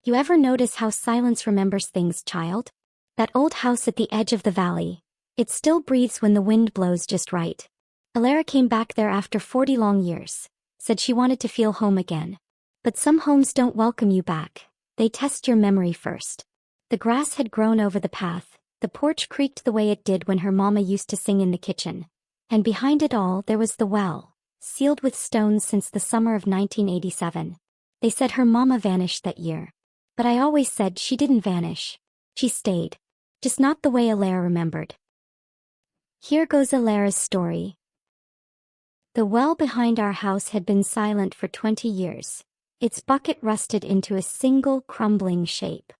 You ever notice how silence remembers things, child? That old house at the edge of the valley. It still breathes when the wind blows just right. Alara came back there after 40 long years. Said she wanted to feel home again. But some homes don't welcome you back. They test your memory first. The grass had grown over the path. The porch creaked the way it did when her mama used to sing in the kitchen. And behind it all there was the well, sealed with stones since the summer of 1987. They said her mama vanished that year. But I always said she didn't vanish. She stayed. Just not the way Alara remembered. Here goes Alara's story. The well behind our house had been silent for 20 years. Its bucket rusted into a single crumbling shape.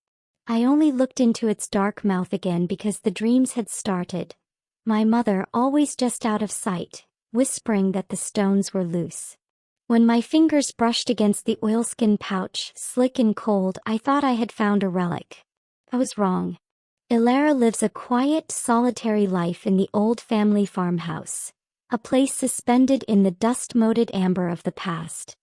I only looked into its dark mouth again because the dreams had started. My mother always just out of sight, whispering that the stones were loose. When my fingers brushed against the oilskin pouch, slick and cold, I thought I had found a relic. I was wrong. Alara lives a quiet, solitary life in the old family farmhouse, a place suspended in the dust-moted amber of the past.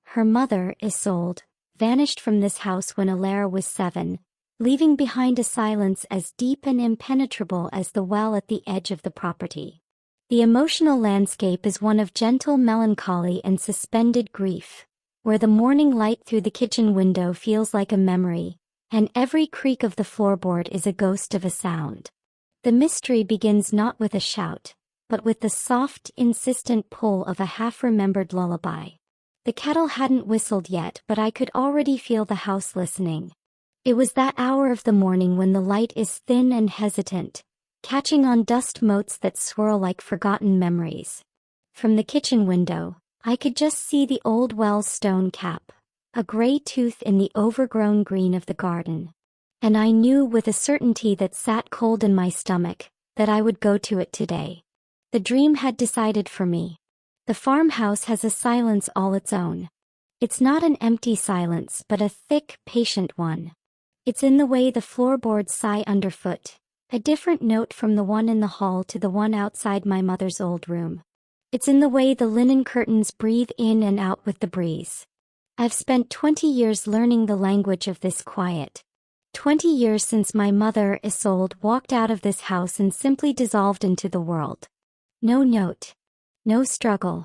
Her mother, Isolde, vanished from this house when Alara was 7, leaving behind a silence as deep and impenetrable as the well at the edge of the property. The emotional landscape is one of gentle melancholy and suspended grief, where the morning light through the kitchen window feels like a memory, and every creak of the floorboard is a ghost of a sound. The mystery begins not with a shout, but with the soft, insistent pull of a half-remembered lullaby. The kettle hadn't whistled yet, but I could already feel the house listening. It was that hour of the morning when the light is thin and hesitant, catching on dust motes that swirl like forgotten memories. From the kitchen window, I could just see the old well's stone cap, a gray tooth in the overgrown green of the garden. And I knew with a certainty that sat cold in my stomach, that I would go to it today. The dream had decided for me. The farmhouse has a silence all its own. It's not an empty silence but a thick, patient one. It's in the way the floorboards sigh underfoot, a different note from the one in the hall to the one outside my mother's old room. It's in the way the linen curtains breathe in and out with the breeze. I've spent 20 years learning the language of this quiet. 20 years since my mother, Isolde, walked out of this house and simply dissolved into the world. No note. No struggle.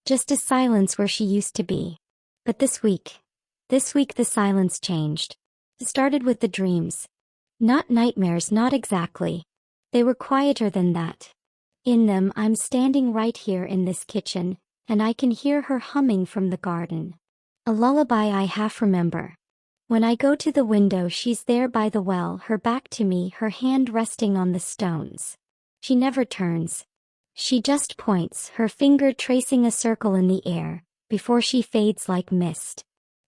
Just a silence where she used to be. But this week the silence changed. It started with the dreams. Not nightmares, not exactly. They were quieter than that. In them I'm standing right here in this kitchen, and I can hear her humming from the garden. A lullaby I half remember. When I go to the window she's there by the well, her back to me, her hand resting on the stones. She never turns. She just points, her finger tracing a circle in the air, before she fades like mist.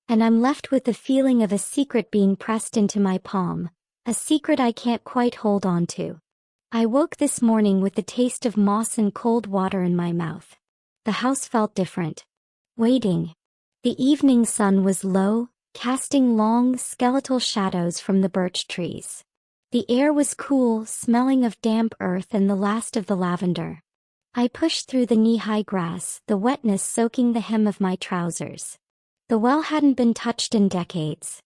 And I'm left with the feeling of a secret being pressed into my palm, a secret I can't quite hold on to. I woke this morning with the taste of moss and cold water in my mouth. The house felt different. Waiting. The evening sun was low, casting long, skeletal shadows from the birch trees. The air was cool, smelling of damp earth and the last of the lavender. I pushed through the knee-high grass, the wetness soaking the hem of my trousers. The well hadn't been touched in decades.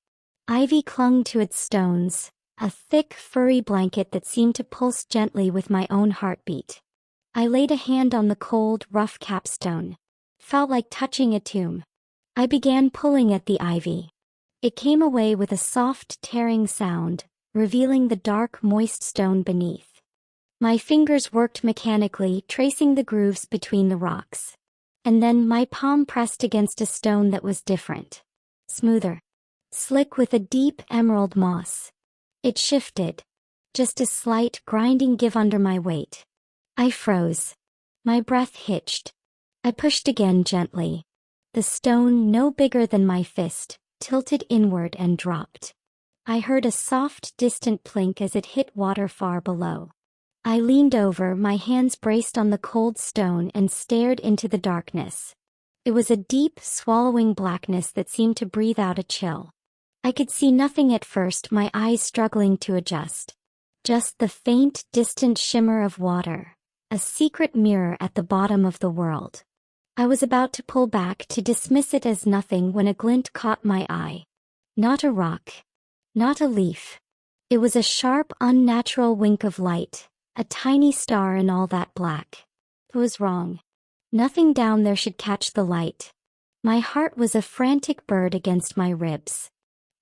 Ivy clung to its stones, a thick, furry blanket that seemed to pulse gently with my own heartbeat. I laid a hand on the cold, rough capstone. Felt like touching a tomb. I began pulling at the ivy. It came away with a soft, tearing sound, revealing the dark, moist stone beneath. My fingers worked mechanically, tracing the grooves between the rocks. And then my palm pressed against a stone that was different. Smoother. Slick with a deep emerald moss. It shifted. Just a slight, grinding give under my weight. I froze. My breath hitched. I pushed again gently. The stone, no bigger than my fist, tilted inward and dropped. I heard a soft, distant plink as it hit water far below. I leaned over, my hands braced on the cold stone, and stared into the darkness. It was a deep, swallowing blackness that seemed to breathe out a chill. I could see nothing at first, my eyes struggling to adjust. Just the faint, distant shimmer of water, a secret mirror at the bottom of the world. I was about to pull back to dismiss it as nothing when a glint caught my eye. Not a rock. Not a leaf. It was a sharp, unnatural wink of light, a tiny star in all that black. It was wrong. Nothing down there should catch the light. My heart was a frantic bird against my ribs.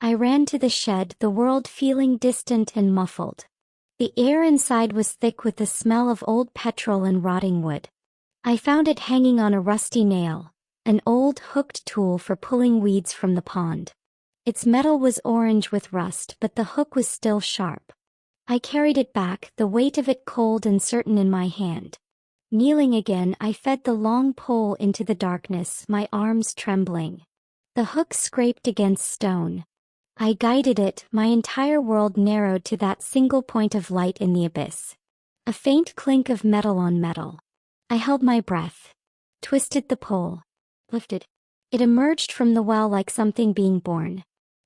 I ran to the shed, the world feeling distant and muffled. The air inside was thick with the smell of old petrol and rotting wood. I found it hanging on a rusty nail, an old hooked tool for pulling weeds from the pond. Its metal was orange with rust, but the hook was still sharp. I carried it back, the weight of it cold and certain in my hand. Kneeling again, I fed the long pole into the darkness, my arms trembling. The hook scraped against stone. I guided it, my entire world narrowed to that single point of light in the abyss. A faint clink of metal on metal. I held my breath. Twisted the pole. Lifted. It emerged from the well like something being born.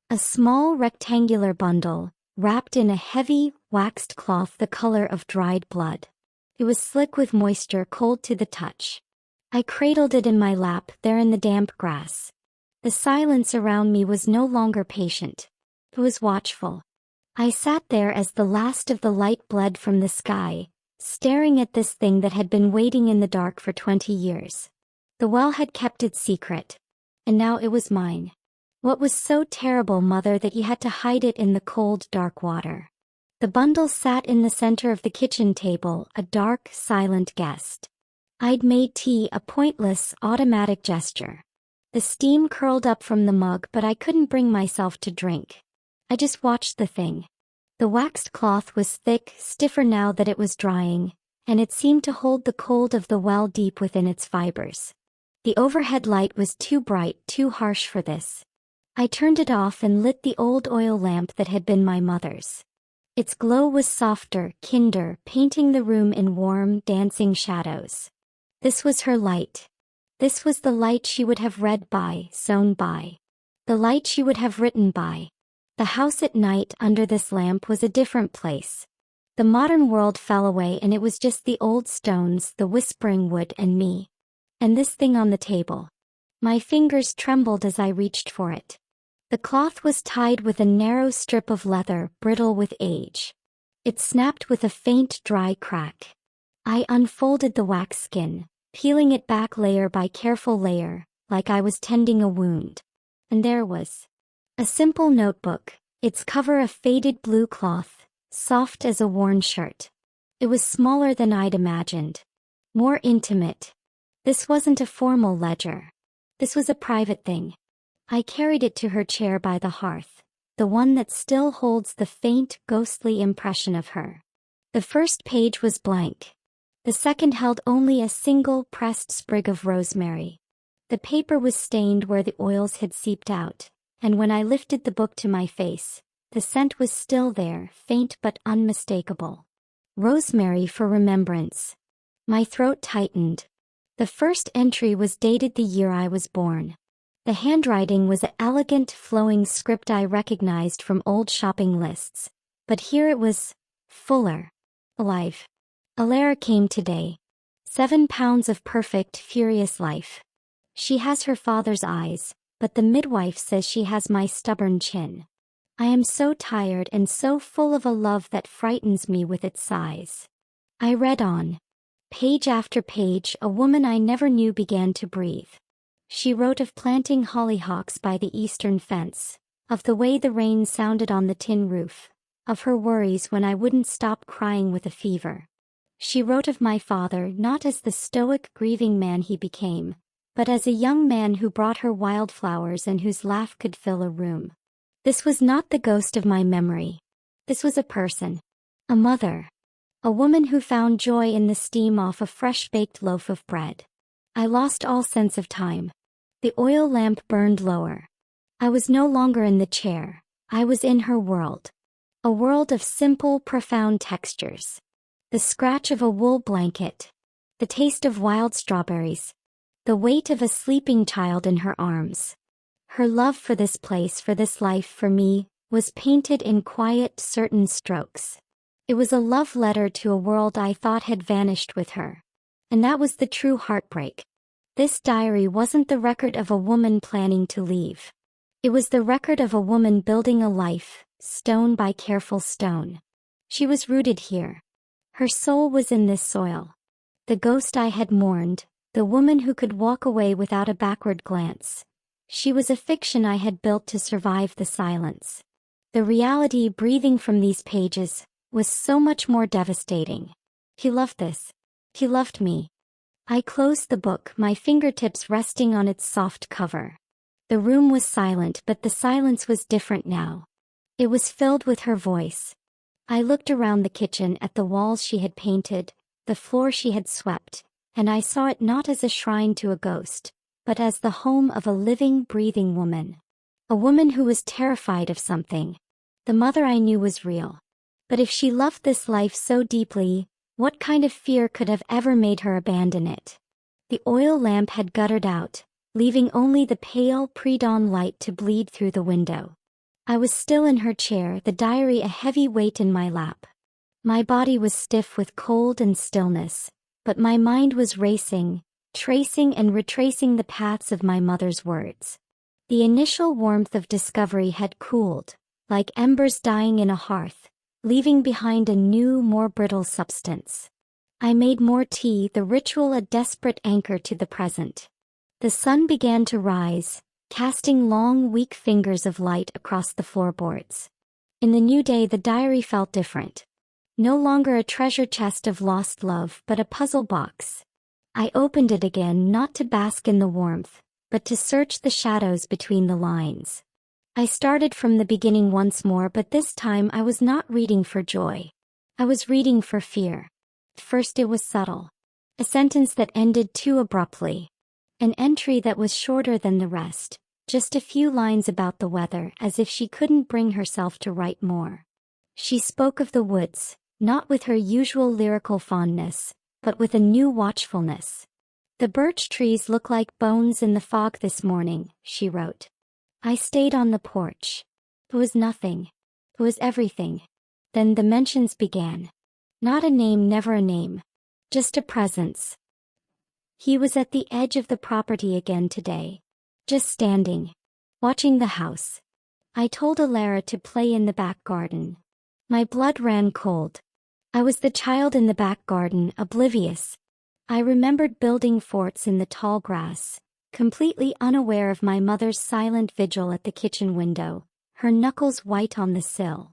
A small rectangular bundle, wrapped in a heavy, waxed cloth the color of dried blood. It was slick with moisture, cold to the touch. I cradled it in my lap, there in the damp grass. The silence around me was no longer patient. It was watchful. I sat there as the last of the light bled from the sky, staring at this thing that had been waiting in the dark for 20 years. The well had kept its secret. And now it was mine. What was so terrible, Mother, that you had to hide it in the cold, dark water? The bundle sat in the center of the kitchen table, a dark, silent guest. I'd made tea, a pointless, automatic gesture. The steam curled up from the mug, but I couldn't bring myself to drink. I just watched the thing. The waxed cloth was thick, stiffer now that it was drying, and it seemed to hold the cold of the well deep within its fibers. The overhead light was too bright, too harsh for this. I turned it off and lit the old oil lamp that had been my mother's. Its glow was softer, kinder, painting the room in warm, dancing shadows. This was her light. This was the light she would have read by, sewn by. The light she would have written by. The house at night under this lamp was a different place. The modern world fell away and it was just the old stones, the whispering wood and me. And this thing on the table. My fingers trembled as I reached for it. The cloth was tied with a narrow strip of leather, brittle with age. It snapped with a faint, dry crack. I unfolded the wax skin, peeling it back layer by careful layer, like I was tending a wound. And there was a simple notebook, its cover a faded blue cloth, soft as a worn shirt. It was smaller than I'd imagined. More intimate. This wasn't a formal ledger. This was a private thing. I carried it to her chair by the hearth, the one that still holds the faint, ghostly impression of her. The first page was blank. The second held only a single pressed sprig of rosemary. The paper was stained where the oils had seeped out, and when I lifted the book to my face, the scent was still there, faint but unmistakable. Rosemary for remembrance. My throat tightened. The first entry was dated the year I was born. The handwriting was an elegant, flowing script I recognized from old shopping lists, but here it was fuller, alive. Alara came today. 7 pounds of perfect, furious life. She has her father's eyes, but the midwife says she has my stubborn chin. I am so tired and so full of a love that frightens me with its size. I read on. Page after page, a woman I never knew began to breathe. She wrote of planting hollyhocks by the eastern fence, of the way the rain sounded on the tin roof, of her worries when I wouldn't stop crying with a fever. She wrote of my father not as the stoic, grieving man he became, but as a young man who brought her wildflowers and whose laugh could fill a room. This was not the ghost of my memory. This was a person. A mother. A woman who found joy in the steam off a fresh-baked loaf of bread. I lost all sense of time. The oil lamp burned lower. I was no longer in the chair. I was in her world. A world of simple, profound textures. The scratch of a wool blanket. The taste of wild strawberries. The weight of a sleeping child in her arms. Her love for this place, for this life, for me, was painted in quiet, certain strokes. It was a love letter to a world I thought had vanished with her. And that was the true heartbreak. This diary wasn't the record of a woman planning to leave. It was the record of a woman building a life, stone by careful stone. She was rooted here. Her soul was in this soil. The ghost I had mourned, the woman who could walk away without a backward glance. She was a fiction I had built to survive the silence. The reality breathing from these pages was so much more devastating. He loved this. He loved me. I closed the book, my fingertips resting on its soft cover. The room was silent, but the silence was different now. It was filled with her voice. I looked around the kitchen at the walls she had painted, the floor she had swept, and I saw it not as a shrine to a ghost, but as the home of a living, breathing woman. A woman who was terrified of something. The mother I knew was real. But if she loved this life so deeply, what kind of fear could have ever made her abandon it? The oil lamp had guttered out, leaving only the pale pre-dawn light to bleed through the window. I was still in her chair, the diary a heavy weight in my lap. My body was stiff with cold and stillness, but my mind was racing, tracing and retracing the paths of my mother's words. The initial warmth of discovery had cooled, like embers dying in a hearth, leaving behind a new, more brittle substance. I made more tea, the ritual a desperate anchor to the present. The sun began to rise, casting long, weak fingers of light across the floorboards. In the new day the diary felt different. No longer a treasure chest of lost love, but a puzzle box. I opened it again, not to bask in the warmth, but to search the shadows between the lines. I started from the beginning once more, but this time I was not reading for joy. I was reading for fear. First it was subtle. A sentence that ended too abruptly. An entry that was shorter than the rest, just a few lines about the weather, as if she couldn't bring herself to write more. She spoke of the woods, not with her usual lyrical fondness, but with a new watchfulness. The birch trees look like bones in the fog this morning, she wrote. I stayed on the porch. It was nothing. It was everything. Then the mentions began. Not a name, never a name. Just a presence. He was at the edge of the property again today. Just standing. Watching the house. I told Alara to play in the back garden. My blood ran cold. I was the child in the back garden, oblivious. I remembered building forts in the tall grass, completely unaware of my mother's silent vigil at the kitchen window, her knuckles white on the sill.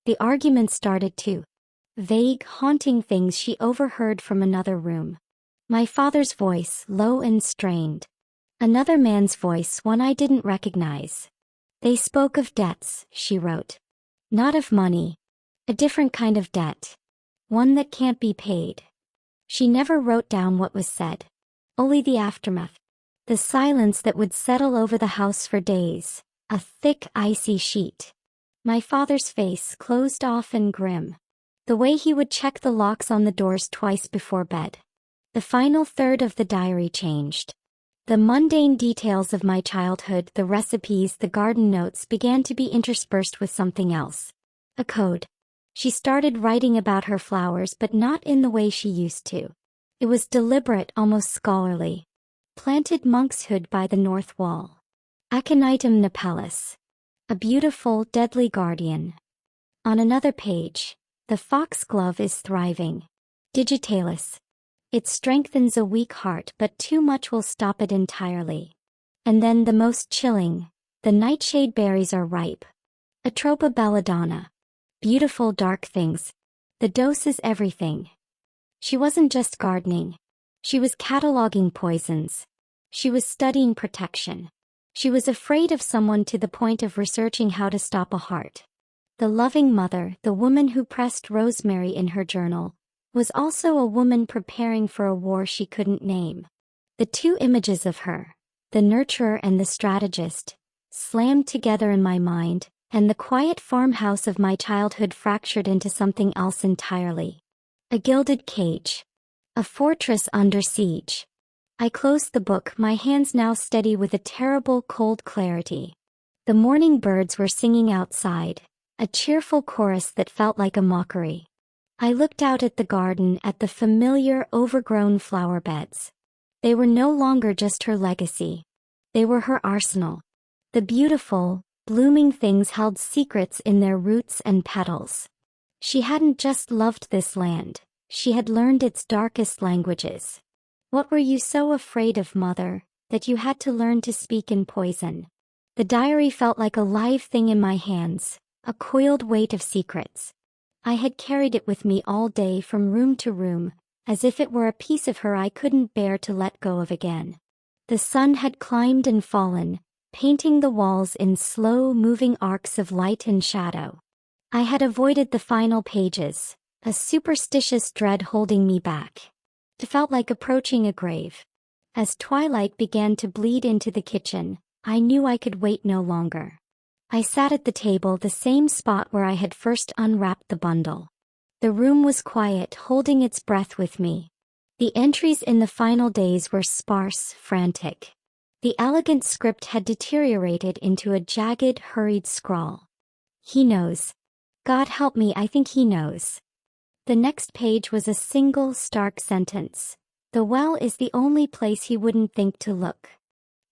The argument started too. Vague, haunting things she overheard from another room. My father's voice, low and strained. Another man's voice, one I didn't recognize. They spoke of debts, she wrote. Not of money. A different kind of debt. One that can't be paid. She never wrote down what was said. Only the aftermath. The silence that would settle over the house for days. A thick, icy sheet. My father's face, closed off and grim. The way he would check the locks on the doors twice before bed. The final third of the diary changed. The mundane details of my childhood, the recipes, the garden notes began to be interspersed with something else. A code. She started writing about her flowers, but not in the way she used to. It was deliberate, almost scholarly. Planted monkshood by the north wall. Aconitum napellus. A beautiful, deadly guardian. On another page, the foxglove is thriving. Digitalis. It strengthens a weak heart, but too much will stop it entirely. And then the most chilling, the nightshade berries are ripe. Atropa belladonna. Beautiful dark things. The dose is everything. She wasn't just gardening. She was cataloging poisons. She was studying protection. She was afraid of someone to the point of researching how to stop a heart. The loving mother, the woman who pressed rosemary in her journal, was also a woman preparing for a war she couldn't name. The two images of her, the nurturer and the strategist, slammed together in my mind, and the quiet farmhouse of my childhood fractured into something else entirely. A gilded cage. A fortress under siege. I closed the book, my hands now steady with a terrible cold clarity. The morning birds were singing outside, a cheerful chorus that felt like a mockery. I looked out at the garden, at the familiar, overgrown flower beds. They were no longer just her legacy. They were her arsenal. The beautiful, blooming things held secrets in their roots and petals. She hadn't just loved this land, she had learned its darkest languages. What were you so afraid of, mother, that you had to learn to speak in poison? The diary felt like a live thing in my hands, a coiled weight of secrets. I had carried it with me all day from room to room, as if it were a piece of her I couldn't bear to let go of again. The sun had climbed and fallen, painting the walls in slow-moving arcs of light and shadow. I had avoided the final pages, a superstitious dread holding me back. It felt like approaching a grave. As twilight began to bleed into the kitchen, I knew I could wait no longer. I sat at the table, the same spot where I had first unwrapped the bundle. The room was quiet, holding its breath with me. The entries in the final days were sparse, frantic. The elegant script had deteriorated into a jagged, hurried scrawl. He knows. God help me, I think he knows. The next page was a single, stark sentence. The well is the only place he wouldn't think to look.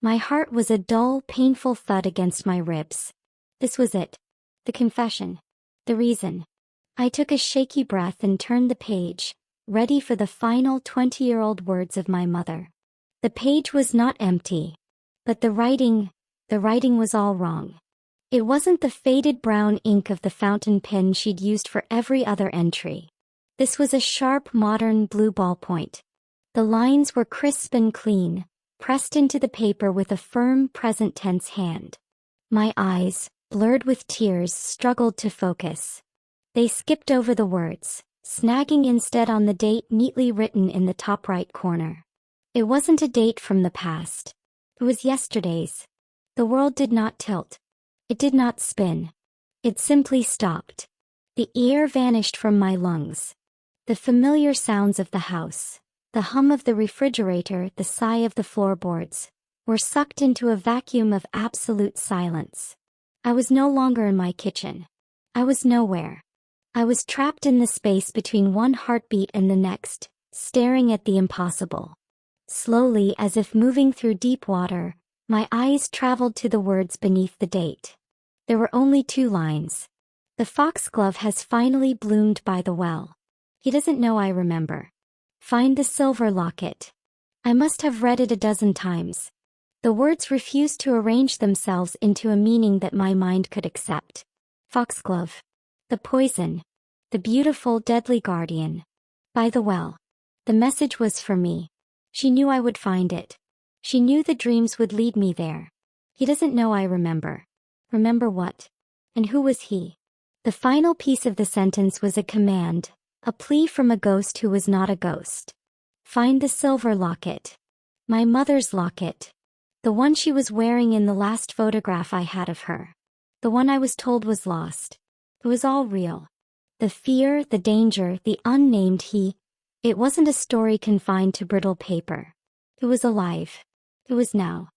My heart was a dull, painful thud against my ribs. This was it. The confession. The reason. I took a shaky breath and turned the page, ready for the final 20-year-old words of my mother. The page was not empty. But the writing was all wrong. It wasn't the faded brown ink of the fountain pen she'd used for every other entry. This was a sharp, modern blue ballpoint. The lines were crisp and clean, pressed into the paper with a firm present tense hand. My eyes, blurred with tears, struggled to focus. They skipped over the words, snagging instead on the date neatly written in the top right corner. It wasn't a date from the past. It was yesterday's. The world did not tilt. It did not spin. It simply stopped. The air vanished from my lungs. The familiar sounds of the house, the hum of the refrigerator, the sigh of the floorboards, were sucked into a vacuum of absolute silence. I was no longer in my kitchen. I was nowhere. I was trapped in the space between one heartbeat and the next, staring at the impossible. Slowly, as if moving through deep water, my eyes traveled to the words beneath the date. There were only 2 lines. The foxglove has finally bloomed by the well. He doesn't know I remember. Find the silver locket. I must have read it a dozen times. The words refused to arrange themselves into a meaning that my mind could accept. Foxglove. The poison. The beautiful, deadly guardian. By the well. The message was for me. She knew I would find it. She knew the dreams would lead me there. He doesn't know I remember. Remember what? And who was he? The final piece of the sentence was a command, a plea from a ghost who was not a ghost. Find the silver locket. My mother's locket. The one she was wearing in the last photograph I had of her. The one I was told was lost. It was all real. The fear, the danger, the unnamed he. It wasn't a story confined to brittle paper. It was alive. It was now.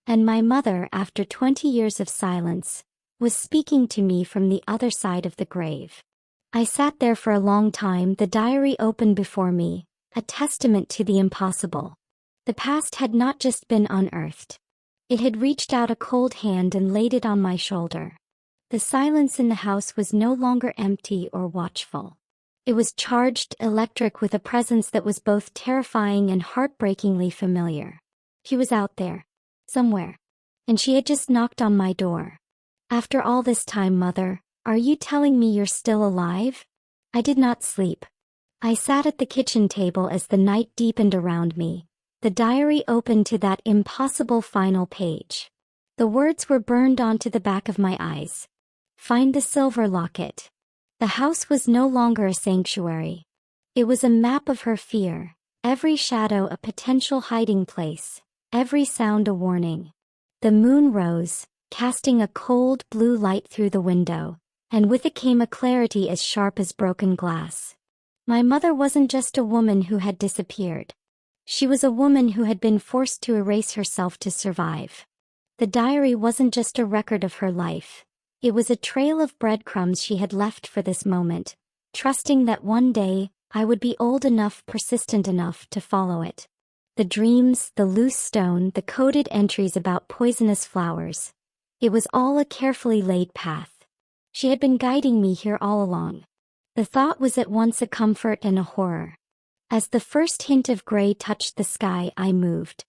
And my mother, after 20 years of silence, was speaking to me from the other side of the grave. I sat there for a long time, the diary open before me, a testament to the impossible. The past had not just been unearthed. It had reached out a cold hand and laid it on my shoulder. The silence in the house was no longer empty or watchful. It was charged, electric, with a presence that was both terrifying and heartbreakingly familiar. She was out there. Somewhere. And she had just knocked on my door. After all this time, Mother, are you telling me you're still alive? I did not sleep. I sat at the kitchen table as the night deepened around me, the diary open to that impossible final page. The words were burned onto the back of my eyes. Find the silver locket. The house was no longer a sanctuary. It was a map of her fear, every shadow a potential hiding place, every sound a warning. The moon rose, casting a cold blue light through the window, and with it came a clarity as sharp as broken glass. My mother wasn't just a woman who had disappeared. She was a woman who had been forced to erase herself to survive. The diary wasn't just a record of her life. It was a trail of breadcrumbs she had left for this moment, trusting that one day, I would be old enough, persistent enough to follow it. The dreams, the loose stone, the coded entries about poisonous flowers. It was all a carefully laid path. She had been guiding me here all along. The thought was at once a comfort and a horror. As the first hint of gray touched the sky, I moved.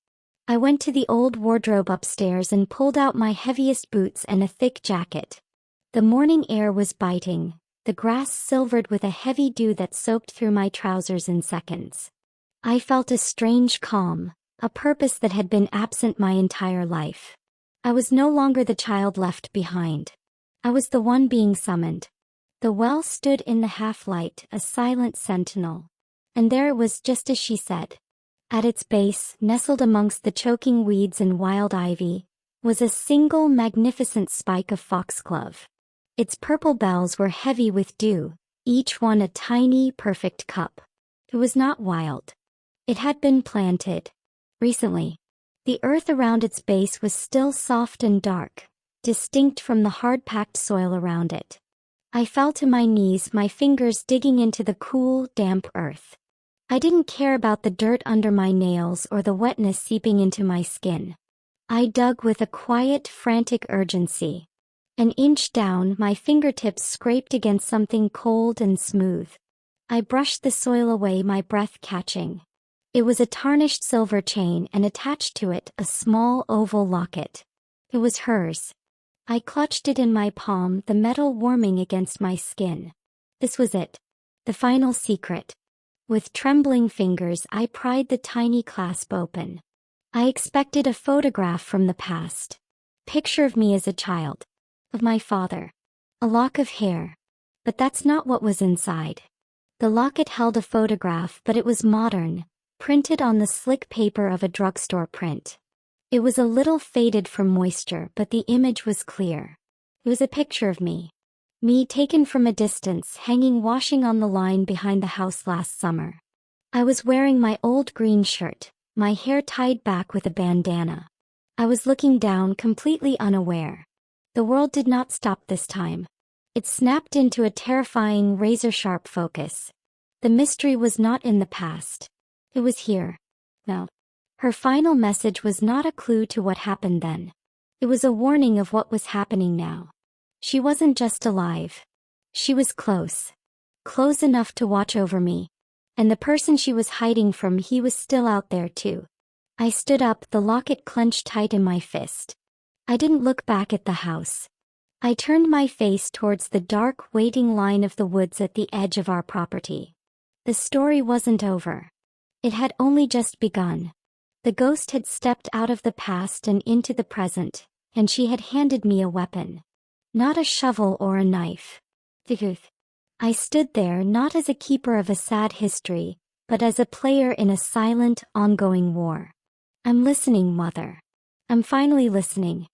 I went to the old wardrobe upstairs and pulled out my heaviest boots and a thick jacket. The morning air was biting, the grass silvered with a heavy dew that soaked through my trousers in seconds. I felt a strange calm, a purpose that had been absent my entire life. I was no longer the child left behind. I was the one being summoned. The well stood in the half-light, a silent sentinel. And there it was, just as she said. At its base, nestled amongst the choking weeds and wild ivy, was a single magnificent spike of foxglove. Its purple bells were heavy with dew, each one a tiny, perfect cup. It was not wild. It had been planted. Recently. The earth around its base was still soft and dark, distinct from the hard-packed soil around it. I fell to my knees, my fingers digging into the cool, damp earth. I didn't care about the dirt under my nails or the wetness seeping into my skin. I dug with a quiet, frantic urgency. An inch down, my fingertips scraped against something cold and smooth. I brushed the soil away, my breath catching. It was a tarnished silver chain, and attached to it a small oval locket. It was hers. I clutched it in my palm, the metal warming against my skin. This was it. The final secret. With trembling fingers, I pried the tiny clasp open. I expected a photograph from the past. Picture of me as a child. Of my father. A lock of hair. But that's not what was inside. The locket held a photograph, but it was modern, printed on the slick paper of a drugstore print. It was a little faded from moisture, but the image was clear. It was a picture of me. Me taken from a distance, hanging washing on the line behind the house last summer. I was wearing my old green shirt, my hair tied back with a bandana. I was looking down, completely unaware. The world did not stop this time. It snapped into a terrifying, razor-sharp focus. The mystery was not in the past. It was here. No. Her final message was not a clue to what happened then. It was a warning of what was happening now. She wasn't just alive. She was close. Close enough to watch over me. And the person she was hiding from, he was still out there too. I stood up, the locket clenched tight in my fist. I didn't look back at the house. I turned my face towards the dark, waiting line of the woods at the edge of our property. The story wasn't over. It had only just begun. The ghost had stepped out of the past and into the present, and she had handed me a weapon. Not a shovel or a knife. I stood there not as a keeper of a sad history, but as a player in a silent, ongoing war. I'm listening, Mother. I'm finally listening.